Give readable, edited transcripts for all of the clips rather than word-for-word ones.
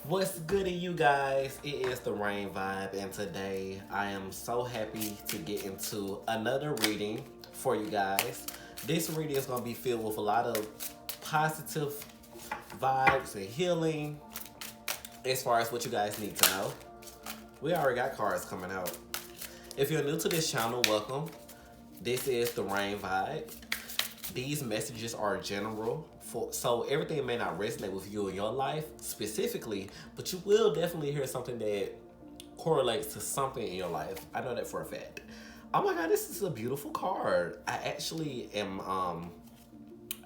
What's good, you guys? It is the Rain Vibe, and today I am so happy to get into another reading for you guys. This reading is going to be filled with a lot of positive vibes and healing as far as what you guys need to know. We already got cards coming out. If you're new to this channel, welcome. This is the Rain Vibe. These messages are general, so everything may not resonate with you in your life specifically, but you will definitely hear something that correlates to something in your life. I know that for a fact. Oh my god, this is a beautiful card. I actually am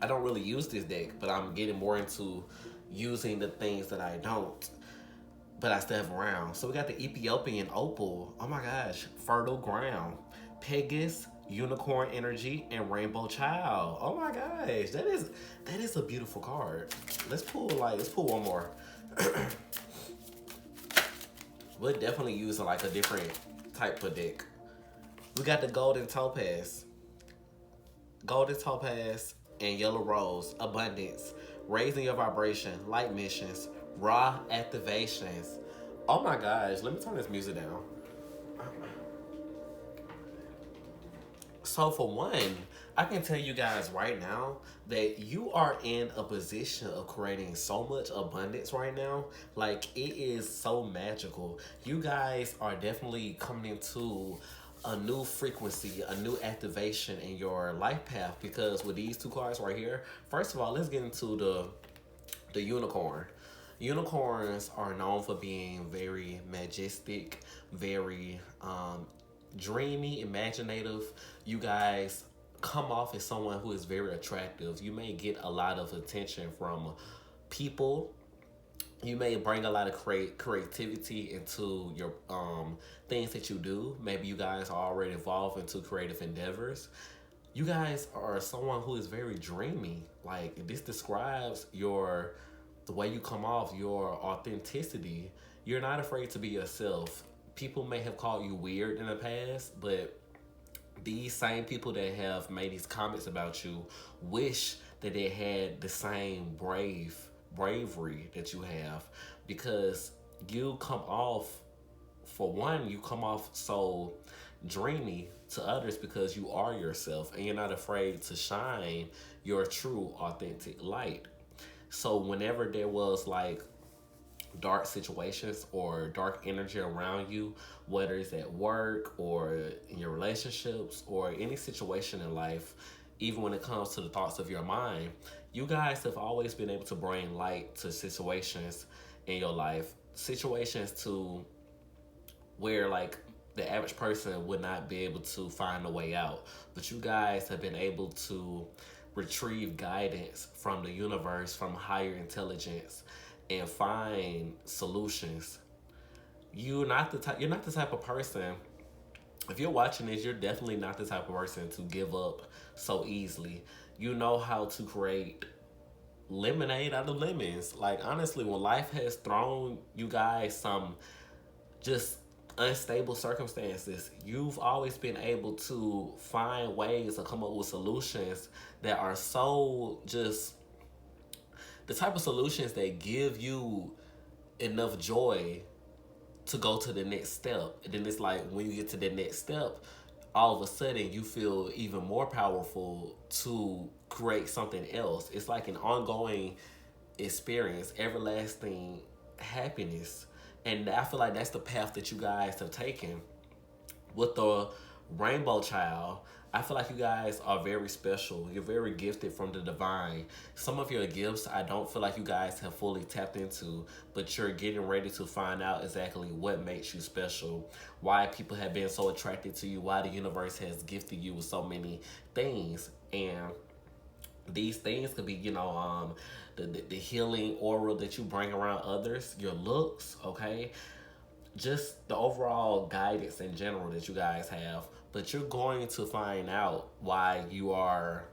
I don't really use this deck, but I'm getting more into using the things that I don't, but I still have around. So we got the Ethiopian Opal. Oh my gosh, Fertile Ground, Pegasus, Unicorn Energy, and Rainbow Child. Oh my gosh, that is a beautiful card. Let's pull one more. We're definitely using like a different type of deck. We got the Golden Topaz, and Yellow Rose, Abundance, Raising Your Vibration, Light Missions, Raw Activations. Oh my gosh, let me turn this music down. So for one, I can tell you guys right now that you are in a position of creating so much abundance right now. Like, it is so magical. You guys are definitely coming into a new frequency, a new activation in your life path, because with these two cards right here, first of all, let's get into the unicorn. Unicorns are known for being very majestic, very dreamy, imaginative. You guys come off as someone who is very attractive. You may get a lot of attention from people. You may bring a lot of creativity into your things that you do. Maybe you guys are already involved into creative endeavors. You guys are someone who is very dreamy. Like, this describes your the way you come off, your authenticity. You're not afraid to be yourself. People may have called you weird in the past, but these same people that have made these comments about you wish that they had the same bravery that you have, because you come off, for one, you come off so dreamy to others because you are yourself and you're not afraid to shine your true authentic light. So whenever there was like dark situations or dark energy around you, whether it's at work or in your relationships or any situation in life, even when it comes to the thoughts of your mind, you guys have always been able to bring light to situations in your life, situations to where like the average person would not be able to find a way out. But you guys have been able to retrieve guidance from the universe, from higher intelligence, and find solutions. You're not the type of person, if you're watching this, you're definitely not the type of person to give up so easily. You know how to create lemonade out of lemons. Like, honestly, when life has thrown you guys some just unstable circumstances, you've always been able to find ways to come up with solutions that are so just the type of solutions that give you enough joy to go to the next step. And then it's like when you get to the next step, all of a sudden you feel even more powerful to create something else. It's like an ongoing experience, everlasting happiness. And I feel like that's the path that you guys have taken with the Rainbow Child. I feel like you guys are very special. You're very gifted from the divine. Some of your gifts I don't feel like you guys have fully tapped into, but you're getting ready to find out exactly what makes you special, why people have been so attracted to you, why the universe has gifted you with so many things. And these things could be, the healing aura that you bring around others, your looks, okay? Just the overall guidance in general that you guys have. But you're going to find out why you are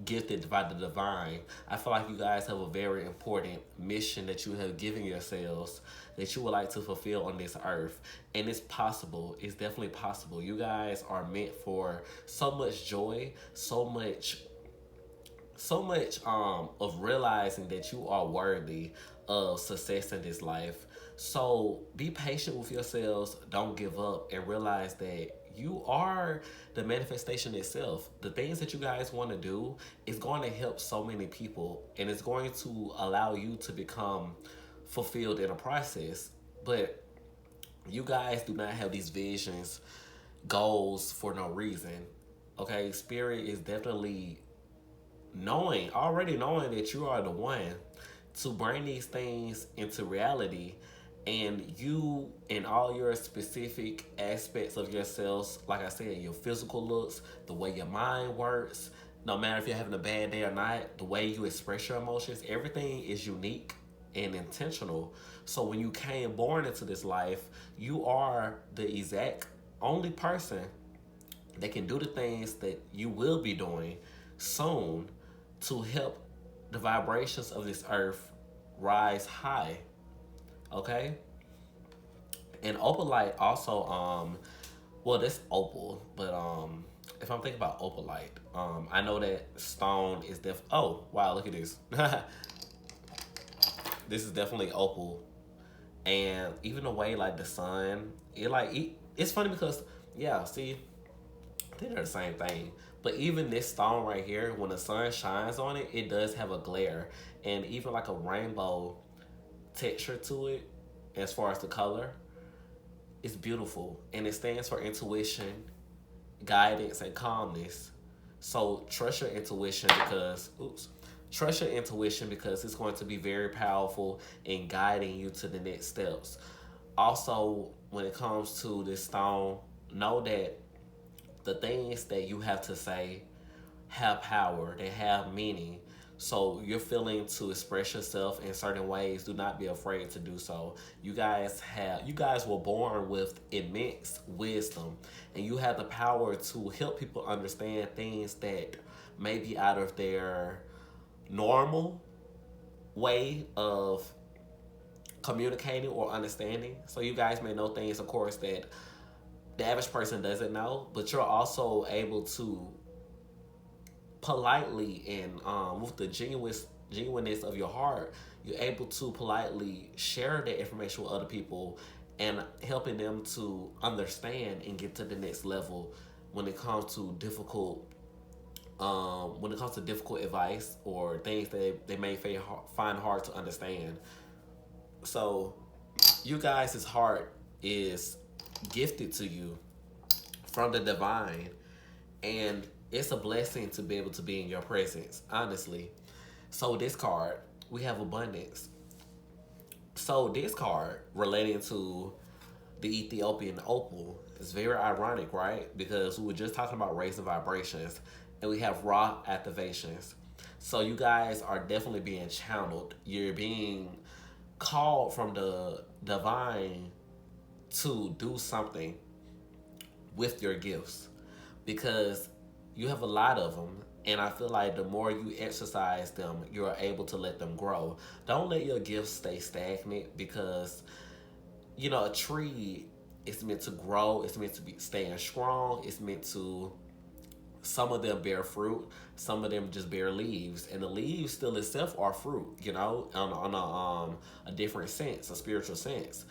gifted by the divine. I feel like you guys have a very important mission that you have given yourselves that you would like to fulfill on this earth. And it's possible. It's definitely possible. You guys are meant for so much joy, so much so much of realizing that you are worthy of success in this life. So be patient with yourselves, don't give up, and realize that you are the manifestation itself. The things that you guys want to do is going to help so many people, and it's going to allow you to become fulfilled in a process. But you guys do not have these visions, goals for no reason. Okay, spirit is definitely already knowing that you are the one to bring these things into reality, and you in all your specific aspects of yourselves, like I said, your physical looks, the way your mind works, no matter if you're having a bad day or not, the way you express your emotions, everything is unique and intentional. So when you came born into this life, you are the exact only person that can do the things that you will be doing soon to help the vibrations of this earth rise high. Okay? And opalite also, well, that's opal, but if I'm thinking about opalite, I know that stone is oh, wow, look at this. This is definitely opal. And even the way like the sun, it's funny because yeah, see, I think they're the same thing. But even this stone right here, when the sun shines on it, it does have a glare, and even like a rainbow texture to it, as far as the color, it's beautiful, and it stands for intuition, guidance, and calmness. So trust your intuition because, oops, trust your intuition because it's going to be very powerful in guiding you to the next steps. Also, when it comes to this stone, know that the things that you have to say have power, they have meaning. So you're feeling to express yourself in certain ways, do not be afraid to do so. You guys were born with immense wisdom, and you have the power to help people understand things that may be out of their normal way of communicating or understanding. So you guys may know things, of course, that the average person doesn't know, but you're also able to politely and with the genuineness of your heart, you're able to politely share that information with other people and helping them to understand and get to the next level when it comes to difficult advice or things that they may find hard to understand. So you guys' heart is gifted to you from the divine, and it's a blessing to be able to be in your presence, honestly. So this card, we have abundance. So this card relating to the Ethiopian opal is very ironic, right? Because we were just talking about raising vibrations, and we have raw activations. So you guys are definitely being channeled. You're being called from the divine to do something with your gifts, because you have a lot of them, and I feel like the more you exercise them, you're able to let them grow. Don't let your gifts stay stagnant, because a tree is meant to grow, it's meant to be staying strong, it's meant to, some of them bear fruit, some of them just bear leaves, and the leaves still itself are fruit, on a different sense, a spiritual sense.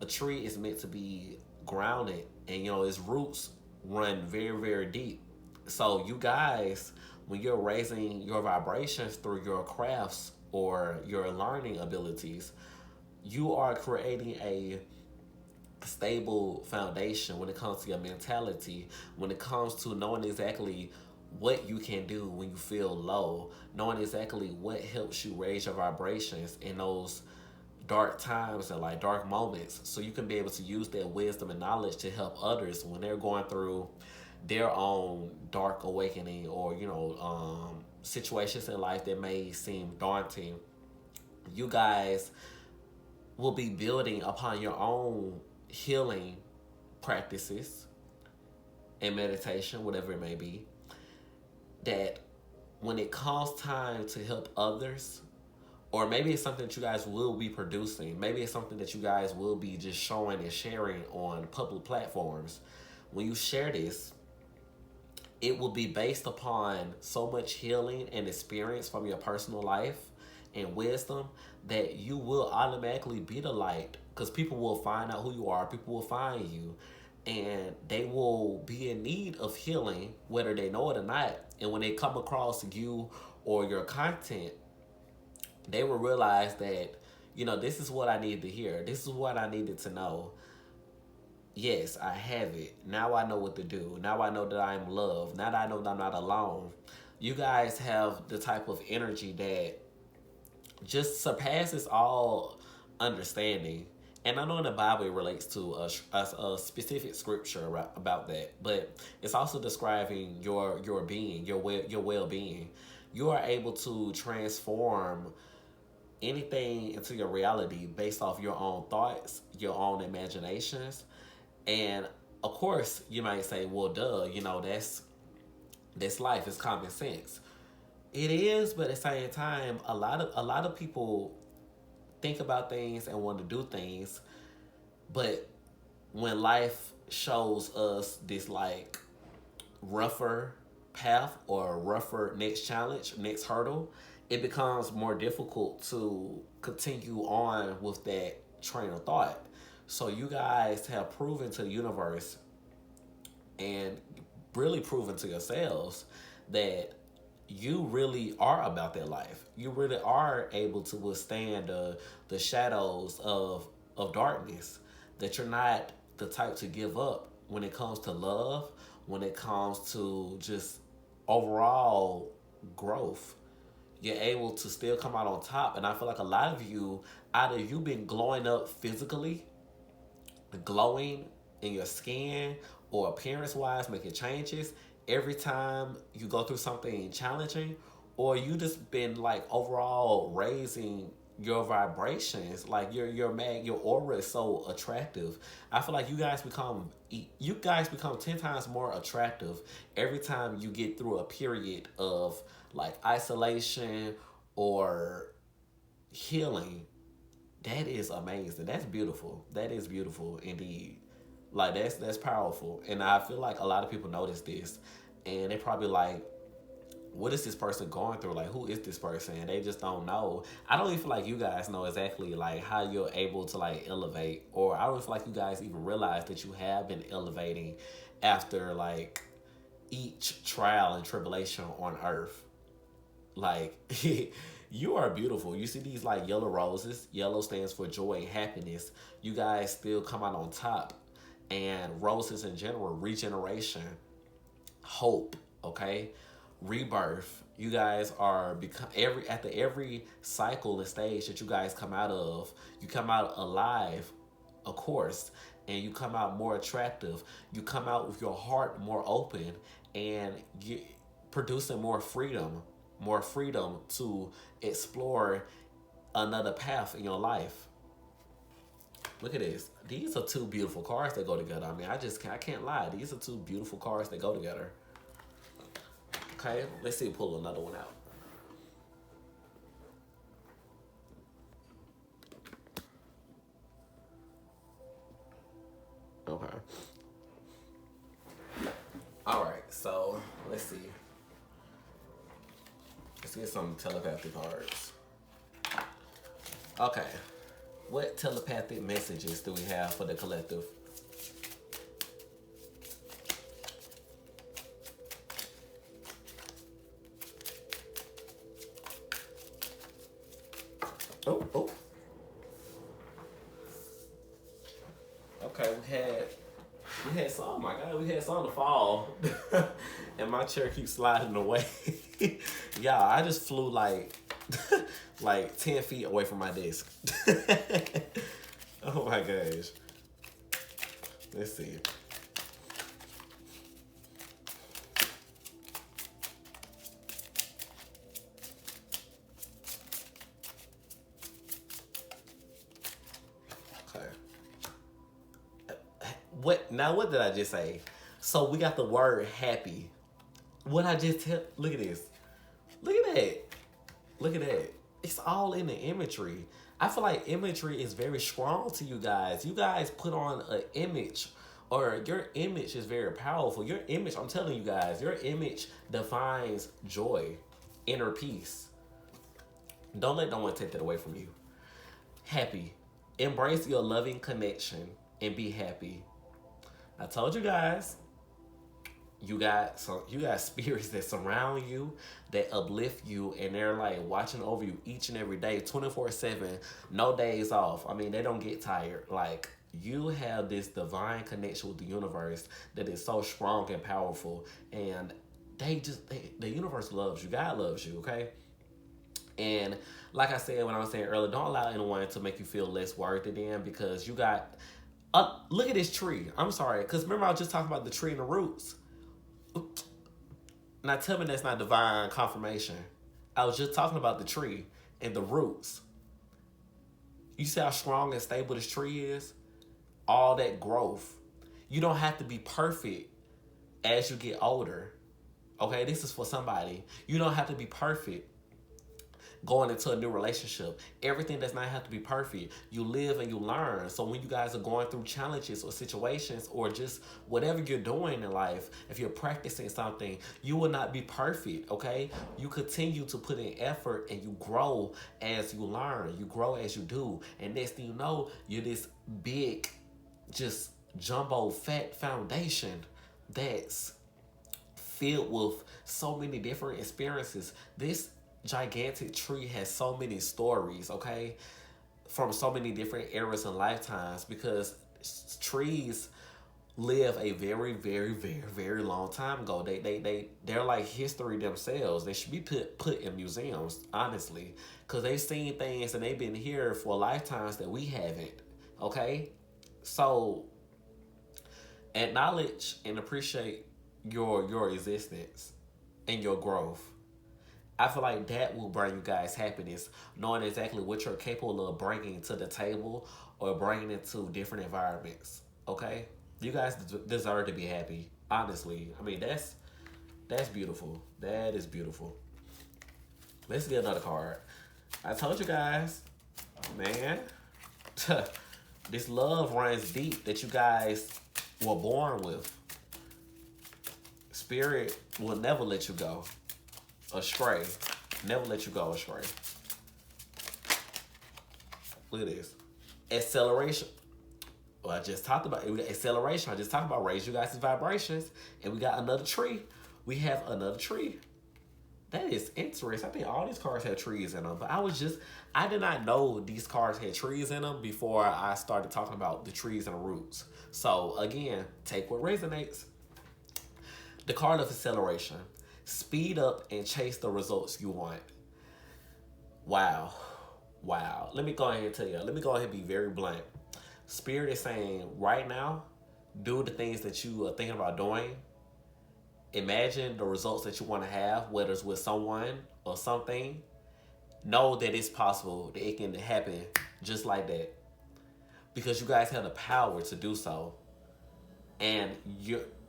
A tree is meant to be grounded, and its roots run very, very deep. So you guys, when you're raising your vibrations through your crafts or your learning abilities, you are creating a stable foundation when it comes to your mentality, when it comes to knowing exactly what you can do when you feel low, knowing exactly what helps you raise your vibrations in those dark times and like dark moments, so you can be able to use that wisdom and knowledge to help others when they're going through their own dark awakening, or situations in life that may seem daunting. You guys will be building upon your own healing practices and meditation, whatever it may be, that when it comes time to help others, or maybe it's something that you guys will be producing, maybe it's something that you guys will be just showing and sharing on public platforms. When you share this, it will be based upon so much healing and experience from your personal life and wisdom that you will automatically be the light, because people will find out who you are, people will find you, and they will be in need of healing whether they know it or not. And when they come across you or your content, they will realize that, this is what I needed to hear, this is what I needed to know. Yes, I have it. Now I know what to do. Now I know that I'm loved. Now that I know that I'm not alone. You guys have the type of energy that just surpasses all understanding. And I know in the Bible it relates to a specific scripture about that, but it's also describing your being, your well being. You are able to transform anything into your reality based off your own thoughts, your own imaginations, and of course you might say, "Well, duh, that's life. It's common sense." It is, but at the same time, a lot of people think about things and want to do things, but when life shows us this like rougher path or rougher next challenge, next hurdle, it becomes more difficult to continue on with that train of thought. So you guys have proven to the universe and really proven to yourselves that you really are about that life. You really are able to withstand the shadows of darkness. That you're not the type to give up when it comes to love, when it comes to just overall growth. You're able to still come out on top. And I feel like a lot of you, either you've been glowing up physically, glowing in your skin or appearance wise, making changes every time you go through something challenging, or you just been like overall raising your vibrations, like your aura is so attractive. I feel like you guys become 10 times more attractive every time you get through a period of like isolation or healing. That is amazing. That's beautiful. That is beautiful indeed. Like that's powerful. And I feel like a lot of people notice this and they probably like, what is this person going through? Like, who is this person? And they just don't know. I don't even feel like you guys know exactly like how you're able to like elevate, or I don't feel like you guys even realize that you have been elevating after like each trial and tribulation on earth. Like, you are beautiful. You see these like yellow roses. Yellow stands for joy and happiness. You guys still come out on top. And roses in general, regeneration, hope, okay? Rebirth. You guys are become every cycle and stage that you guys come out of, you come out alive, of course, and you come out more attractive. You come out with your heart more open, and you producing more freedom to explore another path in your life. Look at this. These are two beautiful cars that go together. I mean, I can't lie. These are two beautiful cars that go together. Okay, let's see. Pull another one out. Okay. All right. So let's see. Let's get some telepathic cards. Okay. What telepathic messages do we have for the collective? Oh, oh. Okay, we had some. Oh my God, we had some to fall, and my chair keeps sliding away. Yeah, I just flew like like 10 feet away from my desk. Oh my gosh. Let's see. Okay. What did I just say? So we got the word happy. What I just tell, look at this. Look at that. Look at that. It's all in the imagery. I feel like imagery is very strong to you guys. You guys put on an image or your image is very powerful. Your image, I'm telling you guys, your image defines joy, inner peace. Don't let no one take that away from you. Happy. Embrace your loving connection and be happy. I told you guys, you got spirits that surround you, that uplift you, and they're like watching over you each and every day, 24/7, no days off. I mean, they don't get tired. Like, you have this divine connection with the universe that is so strong and powerful, and the universe loves you. God loves you, okay? And like I said when I was saying earlier, don't allow anyone to make you feel less worthy than, because you got look at this tree. I'm sorry, because remember I was just talking about the tree and the roots. Now tell me that's not divine confirmation. I was just talking about the tree and the roots. You see how strong and stable this tree is? All that growth. You don't have to be perfect as you get older. Okay, this is for somebody. You don't have to be perfect going into a new relationship. Everything does not have to be perfect. You live and you learn. So when you guys are going through challenges or situations, or just whatever you're doing in life, if you're practicing something, you will not be perfect, okay? You continue to put in effort and you grow as you learn. You grow as you do. And next thing you know, you're this big, just jumbo fat foundation that's filled with so many different experiences. This gigantic tree has so many stories, okay, from so many different eras and lifetimes, because trees live a very, very, very, very long time ago. They're like history themselves. They should be put in museums, honestly, because they've seen things and they've been here for lifetimes that we haven't. Okay, so acknowledge and appreciate your existence and your growth. I feel like that will bring you guys happiness, knowing exactly what you're capable of bringing to the table or bringing into different environments. Okay, you guys deserve to be happy. Honestly, I mean that's beautiful. That is beautiful. Let's get another card. I told you guys, man, this love runs deep that you guys were born with. Spirit will never let you go astray. Never let you go astray. Look at this. Acceleration. Well, I just talked about it. We got acceleration. I just talked about raise you guys' vibrations. And we got another tree. We have another tree. That is interesting. I think all these cards have trees in them. But I did not know these cards had trees in them before I started talking about the trees and the roots. So again, take what resonates. The card of acceleration. Speed up and chase the results you want. Wow. Wow. Let me go ahead and tell you. Let me go ahead and be very blunt. Spirit is saying right now, do the things that you are thinking about doing. Imagine the results that you want to have, whether it's with someone or something. Know that it's possible, that it can happen just like that. Because you guys have the power to do so. And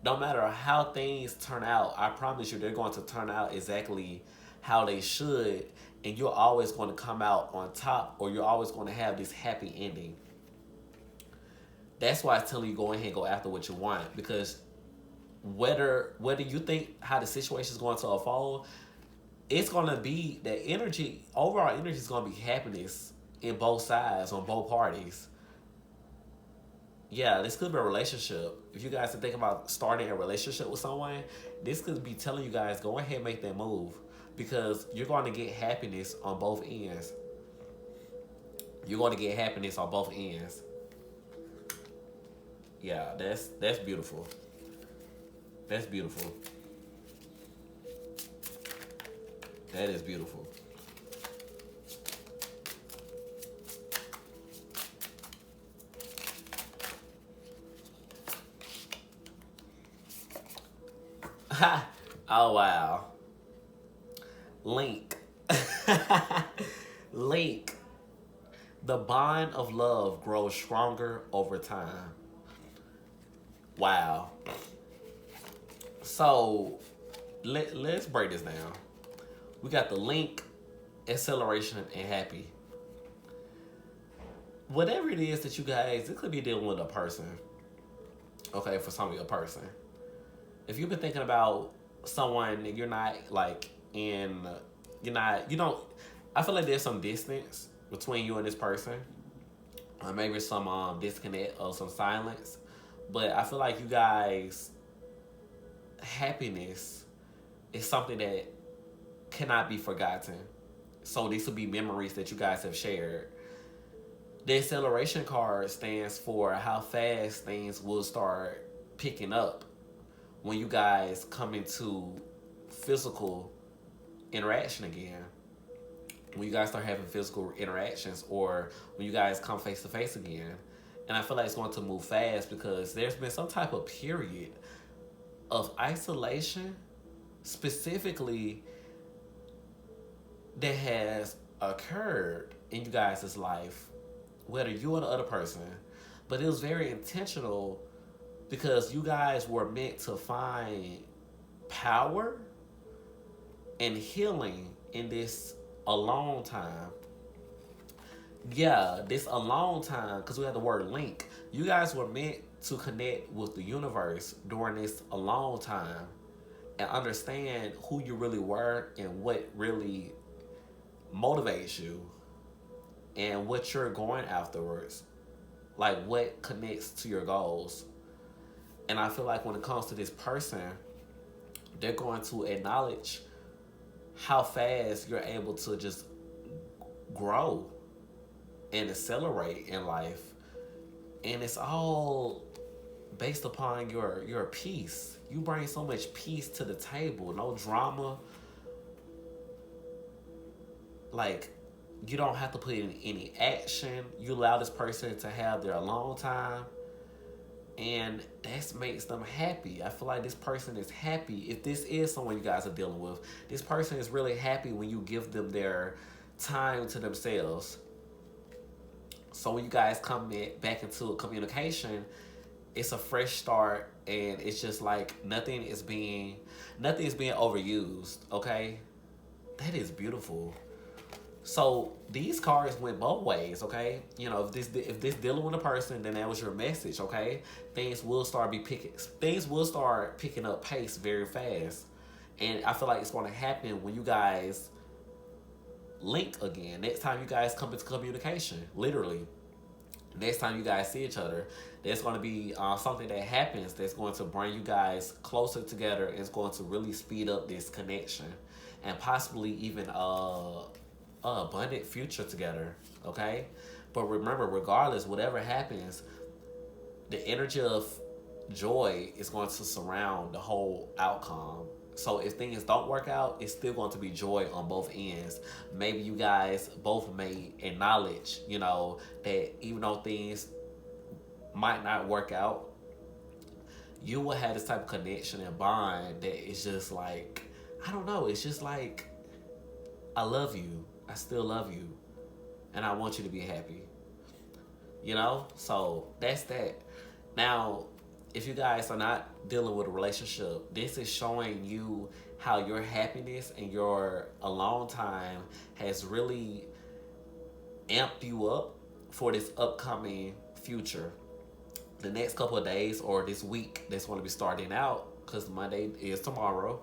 no matter how things turn out, I promise you they're going to turn out exactly how they should, and you're always going to come out on top, or you're always going to have this happy ending. That's why I tell you go ahead and go after what you want, because whether you think how the situation is going to unfold, it's going to be that energy, overall energy is going to be happiness in both sides, on both parties. Yeah, this could be a relationship. If you guys are thinking about starting a relationship with someone, this could be telling you guys, go ahead and make that move, because you're going to get happiness on both ends. You're going to get happiness on both ends. Yeah, that's beautiful. That's beautiful. That is beautiful. Oh, wow. Link. Link. The bond of love grows stronger over time. Wow. So, let's break this down. We got the link, acceleration, and happy. Whatever it is that you guys, it could be dealing with a person. Okay, for some of your person. If you've been thinking about someone and you're not like in, you're not, you don't, I feel like there's some distance between you and this person, or maybe some disconnect or some silence. But I feel like you guys' happiness is something that cannot be forgotten. So these will be memories that you guys have shared. The acceleration card stands for how fast things will start picking up when you guys come into physical interaction again. When you guys start having physical interactions or when you guys come face to face again. And I feel like it's going to move fast because there's been some type of period of isolation specifically that has occurred in you guys' life, whether you or the other person. But it was very intentional because you guys were meant to find power and healing in this alone time. Yeah, this alone time, because we have the word link. You guys were meant to connect with the universe during this alone time and understand who you really were and what really motivates you and what you're going afterwards. Like what connects to your goals. And I feel like when it comes to this person, they're going to acknowledge how fast you're able to just grow and accelerate in life. And it's all based upon your peace. You bring so much peace to the table, no drama. Like you don't have to put in any action. You allow this person to have their alone time. And that makes them happy. I feel like this person is happy. If this is someone you guys are dealing with, this person is really happy when you give them their time to themselves. So when you guys come back into a communication, it's a fresh start, and it's just like nothing is being overused. Okay, that is beautiful. So these cards went both ways, okay? You know, if this dealing with a person, then that was your message, okay? Things will start picking up pace very fast. And I feel like it's gonna happen when you guys link again. Next time you guys come into communication, literally. Next time you guys see each other, there's going to be something that happens that's going to bring you guys closer together. It's going to really speed up this connection and possibly even abundant future together. Okay, but remember, regardless, whatever happens, the energy of joy is going to surround the whole outcome. So if things don't work out, it's still going to be joy on both ends. Maybe you guys both may acknowledge, that even though things might not work out, you will have this type of connection and bond that is just like, I don't know, it's just like, I love you. I still love you. And I want you to be happy. So that's that. Now, if you guys are not dealing with a relationship, this is showing you how your happiness and your alone time has really amped you up for this upcoming future. The next couple of days or this week that's going to be starting out, because Monday is tomorrow,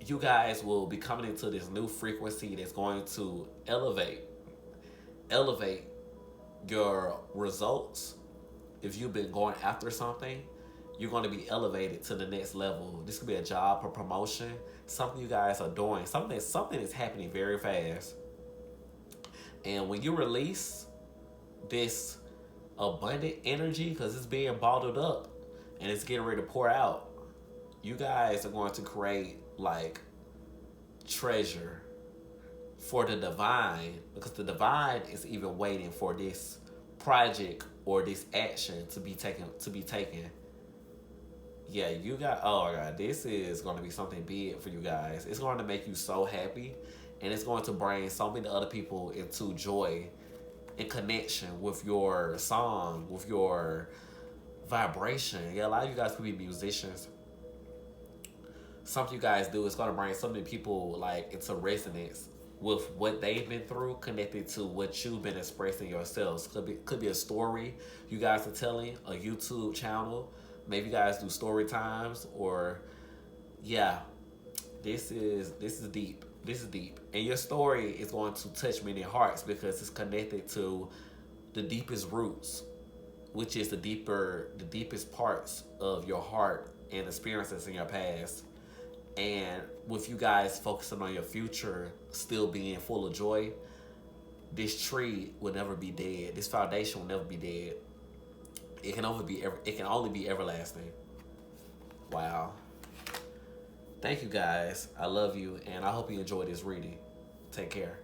you guys will be coming into this new frequency that's going to elevate your results. If you've been going after something, you're going to be elevated to the next level. This could be a job or promotion, something you guys are doing, something is happening very fast. And when you release this abundant energy, because it's being bottled up and it's getting ready to pour out, you guys are going to create like treasure for the divine, because the divine is even waiting for this project or this action to be taken. Yeah, you got, oh my god, this is going to be something big for you guys. It's going to make you so happy, and it's going to bring so many other people into joy and connection with your song, with your vibration. Yeah, a lot of you guys could be musicians. Something you guys do is going to bring so many people like into resonance with what they've been through connected to what you've been expressing yourselves. Could be a story you guys are telling, a YouTube channel. Maybe you guys do story times, or yeah, this is deep. This is deep. And your story is going to touch many hearts because it's connected to the deepest roots, which is the deepest parts of your heart and experiences in your past. And with you guys focusing on your future still being full of joy, this tree will never be dead. This foundation will never be dead. It can only be everlasting. Wow. Thank you guys. I love you and I hope you enjoyed this reading. Take care.